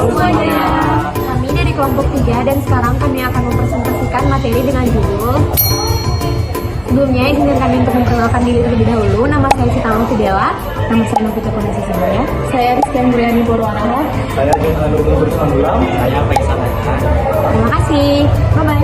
semuanya. Kami dari kelompok 3 dan sekarang kami akan mempresentasikan materi dengan judul. Sebelumnya izinkan kami untuk memperkenalkan diri terlebih dahulu. Nama saya Citang Fidela. Nama saya Novita Kondisi Sebenarnya. Saya Rizky Muriani Purwanto. Saya Jonathan Bersanduram. Saya Faisal Hasan. Terima kasih. Bye-bye.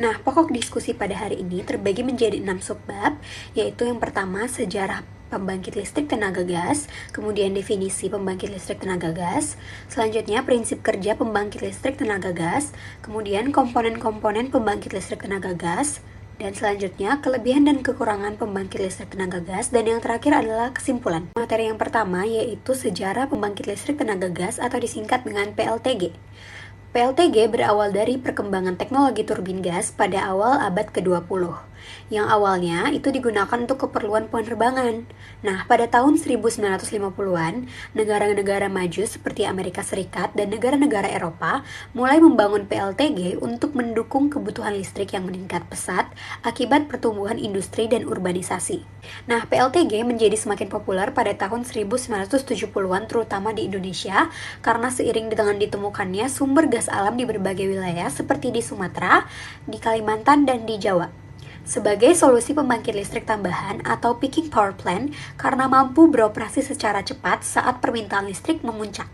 Nah, pokok diskusi pada hari ini terbagi menjadi 6 subbab, yaitu yang pertama sejarah pembangkit listrik tenaga gas, kemudian definisi pembangkit listrik tenaga gas, selanjutnya prinsip kerja pembangkit listrik tenaga gas, kemudian komponen-komponen pembangkit listrik tenaga gas, dan selanjutnya kelebihan dan kekurangan pembangkit listrik tenaga gas, dan yang terakhir adalah kesimpulan. Materi yang pertama yaitu sejarah pembangkit listrik tenaga gas atau disingkat dengan PLTG. PLTG berawal dari perkembangan teknologi turbin gas pada awal abad ke-20, yang awalnya itu digunakan untuk keperluan penerbangan. Nah, pada tahun 1950-an, negara-negara maju seperti Amerika Serikat dan negara-negara Eropa mulai membangun PLTG untuk mendukung kebutuhan listrik yang meningkat pesat akibat pertumbuhan industri dan urbanisasi. Nah, PLTG menjadi semakin populer pada tahun 1970-an terutama di Indonesia karena seiring dengan ditemukannya sumber gas alam di berbagai wilayah seperti di Sumatera, di Kalimantan, dan di Jawa. Sebagai solusi pembangkit listrik tambahan atau peaking power plant karena mampu beroperasi secara cepat saat permintaan listrik memuncak.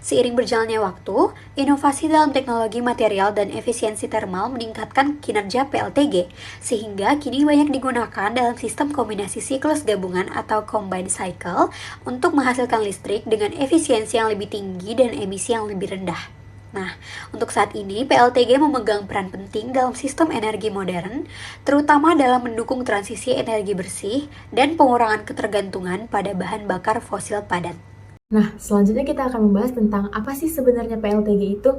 Seiring berjalannya waktu, inovasi dalam teknologi material dan efisiensi termal meningkatkan kinerja PLTG, sehingga kini banyak digunakan dalam sistem kombinasi siklus gabungan atau combined cycle untuk menghasilkan listrik dengan efisiensi yang lebih tinggi dan emisi yang lebih rendah. Nah, untuk saat ini PLTG memegang peran penting dalam sistem energi modern, terutama dalam mendukung transisi energi bersih dan pengurangan ketergantungan pada bahan bakar fosil padat. Nah, selanjutnya kita akan membahas tentang apa sih sebenarnya PLTG itu.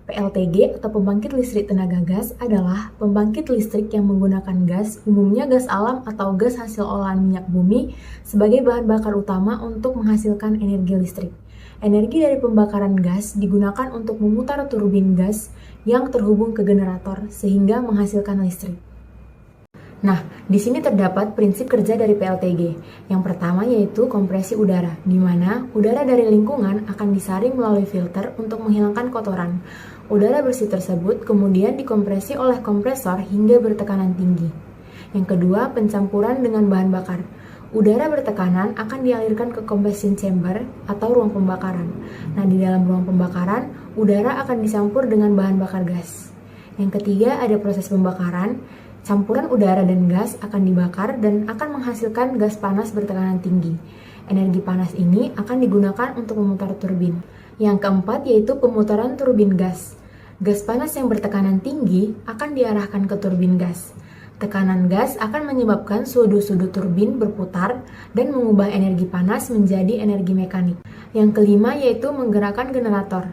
PLTG atau pembangkit listrik tenaga gas adalah pembangkit listrik yang menggunakan gas, umumnya gas alam atau gas hasil olahan minyak bumi, sebagai bahan bakar utama untuk menghasilkan energi listrik. Energi dari pembakaran gas digunakan untuk memutar turbin gas yang terhubung ke generator sehingga menghasilkan listrik. Nah, di sini terdapat prinsip kerja dari PLTG. Yang pertama yaitu kompresi udara, di mana udara dari lingkungan akan disaring melalui filter untuk menghilangkan kotoran. Udara bersih tersebut kemudian dikompresi oleh kompresor hingga bertekanan tinggi. Yang kedua, pencampuran dengan bahan bakar. Udara bertekanan akan dialirkan ke combustion chamber atau ruang pembakaran. Nah, di dalam ruang pembakaran, udara akan dicampur dengan bahan bakar gas. Yang ketiga, ada proses pembakaran. Campuran udara dan gas akan dibakar dan akan menghasilkan gas panas bertekanan tinggi. Energi panas ini akan digunakan untuk memutar turbin. Yang keempat yaitu pemutaran turbin gas. Gas panas yang bertekanan tinggi akan diarahkan ke turbin gas. Tekanan gas akan menyebabkan sudut-sudut turbin berputar dan mengubah energi panas menjadi energi mekanik. Yang kelima yaitu menggerakkan generator.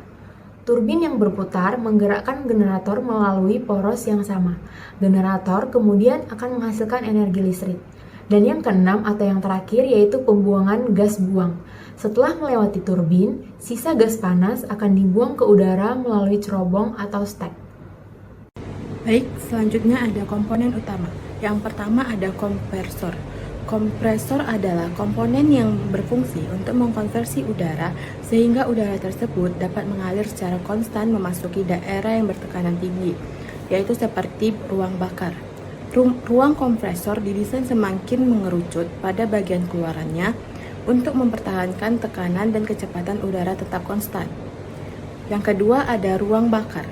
Turbin yang berputar menggerakkan generator melalui poros yang sama. Generator kemudian akan menghasilkan energi listrik. Dan yang keenam atau yang terakhir yaitu pembuangan gas buang. Setelah melewati turbin, sisa gas panas akan dibuang ke udara melalui cerobong atau stack. Baik, selanjutnya ada komponen utama. Yang pertama ada kompresor. Kompresor adalah komponen yang berfungsi untuk mengkonversi udara sehingga udara tersebut dapat mengalir secara konstan memasuki daerah yang bertekanan tinggi, yaitu seperti ruang bakar. Ruang kompresor didesain semakin mengerucut pada bagian keluarannya untuk mempertahankan tekanan dan kecepatan udara tetap konstan. Yang kedua ada ruang bakar.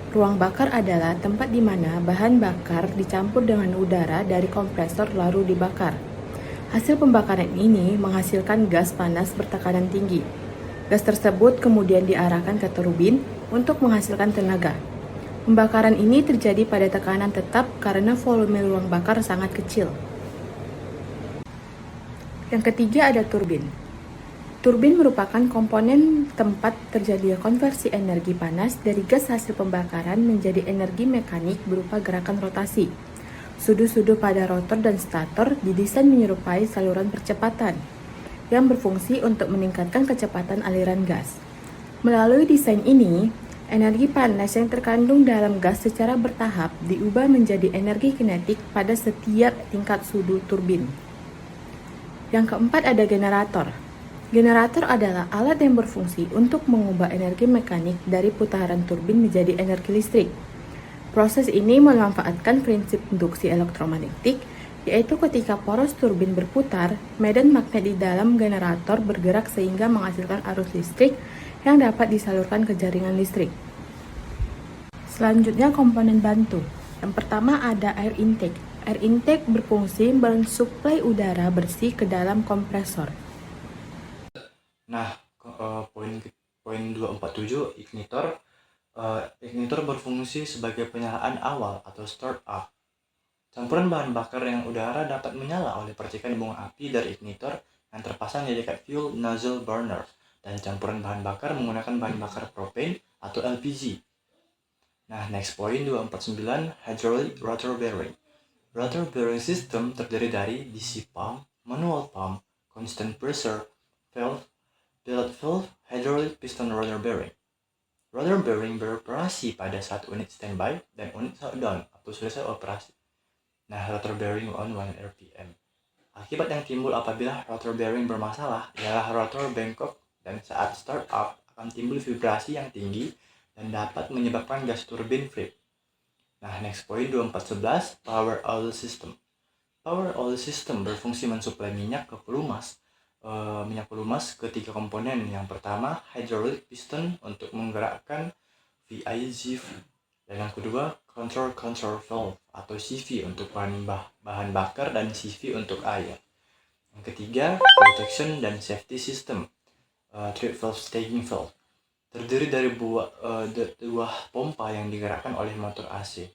Ruang bakar adalah tempat di mana bahan bakar dicampur dengan udara dari kompresor lalu dibakar. Hasil pembakaran ini menghasilkan gas panas bertekanan tinggi. Gas tersebut kemudian diarahkan ke turbin untuk menghasilkan tenaga. Pembakaran ini terjadi pada tekanan tetap karena volume ruang bakar sangat kecil. Yang ketiga ada turbin. Turbin merupakan komponen tempat terjadinya konversi energi panas dari gas hasil pembakaran menjadi energi mekanik berupa gerakan rotasi. Sudut-sudut pada rotor dan stator didesain menyerupai saluran percepatan yang berfungsi untuk meningkatkan kecepatan aliran gas. Melalui desain ini, energi panas yang terkandung dalam gas secara bertahap diubah menjadi energi kinetik pada setiap tingkat sudut turbin. Yang keempat ada generator. Generator adalah alat yang berfungsi untuk mengubah energi mekanik dari putaran turbin menjadi energi listrik. Proses ini memanfaatkan prinsip induksi elektromagnetik, yaitu ketika poros turbin berputar, medan magnet di dalam generator bergerak sehingga menghasilkan arus listrik yang dapat disalurkan ke jaringan listrik. Selanjutnya komponen bantu. Yang pertama ada air intake. Air intake berfungsi mensuplai udara bersih ke dalam kompresor. Nah, poin 247 ignitor. Ignitor berfungsi sebagai penyalaan awal atau start up. Campuran bahan bakar yang udara dapat menyala oleh percikan bunga api dari ignitor yang terpasang di dekat fuel nozzle burner, dan campuran bahan bakar menggunakan bahan bakar propane atau LPG. Nah, next point 249 hydraulic rotor bearing. Rotor bearing system terdiri dari DC pump, manual pump, constant pressure valve, pilot valve, hydraulic piston rotor bearing. Rotor bearing beroperasi pada saat unit standby dan unit shutdown atau selesai operasi. Nah, rotor bearing on 1 RPM. Akibat yang timbul apabila rotor bearing bermasalah ialah rotor bengkok, dan saat start up akan timbul vibrasi yang tinggi dan dapat menyebabkan gas turbin flip. Nah, next point 2411 power oil system. Power oil system berfungsi mensuplai minyak ke pelumas. Ke tiga komponen. Yang pertama, hydraulic piston untuk menggerakkan VIG, dan yang kedua, control valve atau CV untuk bahan bakar dan CV untuk air. Yang ketiga, protection dan safety system, trip valve, staging valve, terdiri dari dua pompa yang digerakkan oleh motor AC.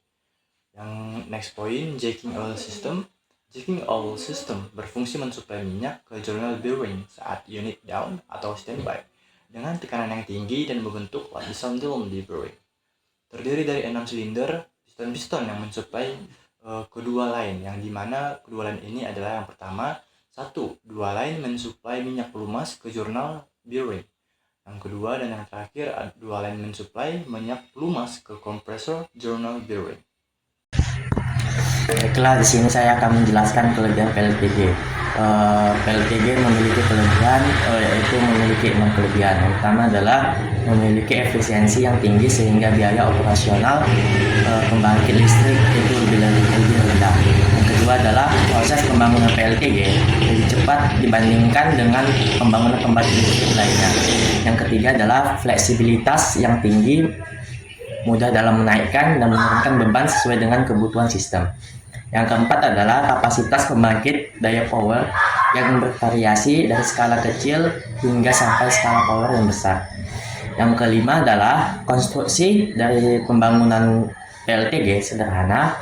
Yang next point, jacking oil system. Jacking oil system berfungsi mensuplai minyak ke journal bearing saat unit down atau standby dengan tekanan yang tinggi dan membentuk lapisan film di bearing. Terdiri dari 6 silinder piston-piston yang mensuplai kedua line, yang dimana kedua line ini adalah yang pertama, dua line mensuplai minyak pelumas ke journal bearing. Yang kedua dan yang terakhir, dua line mensuplai minyak pelumas ke kompresor journal bearing. Baiklah, di sini saya akan menjelaskan kelebihan PLTG. PLTG memiliki kelebihan, yaitu memiliki 6 kelebihan. Yang pertama adalah memiliki efisiensi yang tinggi sehingga biaya operasional pembangkit listrik itu lebih rendah. Yang kedua adalah proses pembangunan PLTG lebih cepat dibandingkan dengan pembangunan pembangkit listrik lainnya. Yang ketiga adalah fleksibilitas yang tinggi, mudah dalam menaikkan dan menurunkan beban sesuai dengan kebutuhan sistem. Yang keempat adalah kapasitas pembangkit daya power yang bervariasi dari skala kecil hingga sampai skala power yang besar. Yang kelima adalah konstruksi dari pembangunan PLTG sederhana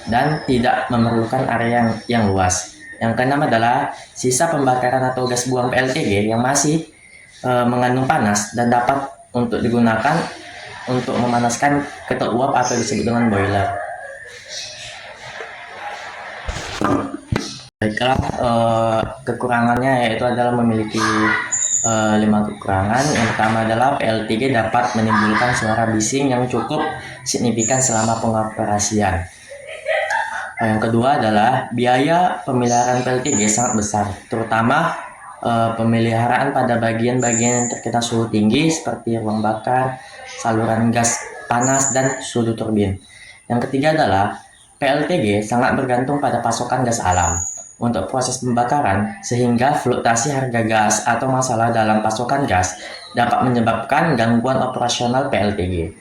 dan tidak memerlukan area yang luas. Yang keenam adalah sisa pembakaran atau gas buang PLTG yang masih mengandung panas dan dapat untuk digunakan untuk memanaskan ketel uap atau disebut dengan boiler. Baiklah, kekurangannya yaitu adalah memiliki 5 kekurangan. Yang pertama adalah PLTG dapat menimbulkan suara bising yang cukup signifikan selama pengoperasian. Yang kedua adalah biaya pemeliharaan PLTG sangat besar, terutama pemeliharaan pada bagian-bagian yang terkena suhu tinggi seperti ruang bakar, saluran gas panas, dan suhu turbin. Yang ketiga adalah PLTG sangat bergantung pada pasokan gas alam untuk proses pembakaran, sehingga fluktuasi harga gas atau masalah dalam pasokan gas dapat menyebabkan gangguan operasional PLTG.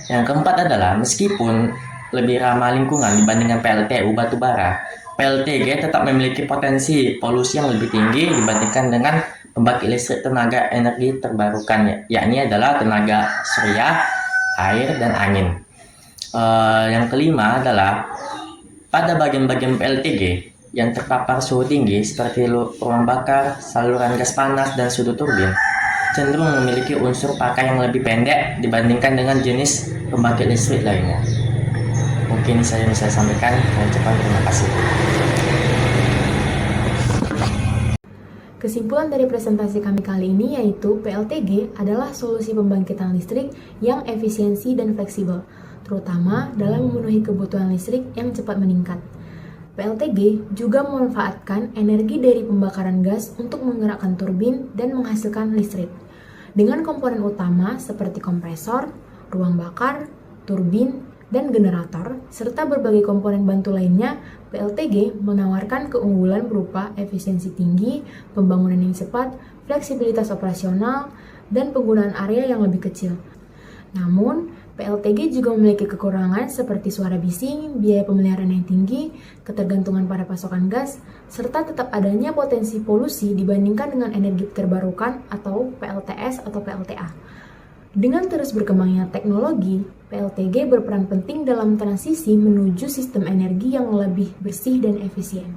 Yang keempat adalah meskipun lebih ramah lingkungan dibandingkan PLTU batubara, PLTG tetap memiliki potensi polusi yang lebih tinggi dibandingkan dengan pembangkit listrik tenaga energi terbarukan, yakni adalah tenaga surya, air, dan angin. Yang kelima adalah pada bagian-bagian PLTG yang terpapar suhu tinggi seperti ruang bakar, saluran gas panas, dan sudut turbin cenderung memiliki unsur pakai yang lebih pendek dibandingkan dengan jenis pembangkit listrik lainnya. Mungkin saya bisa sampaikan dengan cepat. Terima kasih. Kesimpulan dari presentasi kami kali ini yaitu PLTG adalah solusi pembangkitan listrik yang efisiensi dan fleksibel, terutama dalam memenuhi kebutuhan listrik yang cepat meningkat. PLTG juga memanfaatkan energi dari pembakaran gas untuk menggerakkan turbin dan menghasilkan listrik. Dengan komponen utama seperti kompresor, ruang bakar, turbin, dan generator, serta berbagai komponen bantu lainnya, PLTG menawarkan keunggulan berupa efisiensi tinggi, pembangunan yang cepat, fleksibilitas operasional, dan penggunaan area yang lebih kecil. Namun, PLTG juga memiliki kekurangan seperti suara bising, biaya pemeliharaan yang tinggi, ketergantungan pada pasokan gas, serta tetap adanya potensi polusi dibandingkan dengan energi terbarukan atau PLTS atau PLTA. Dengan terus berkembangnya teknologi, PLTG berperan penting dalam transisi menuju sistem energi yang lebih bersih dan efisien.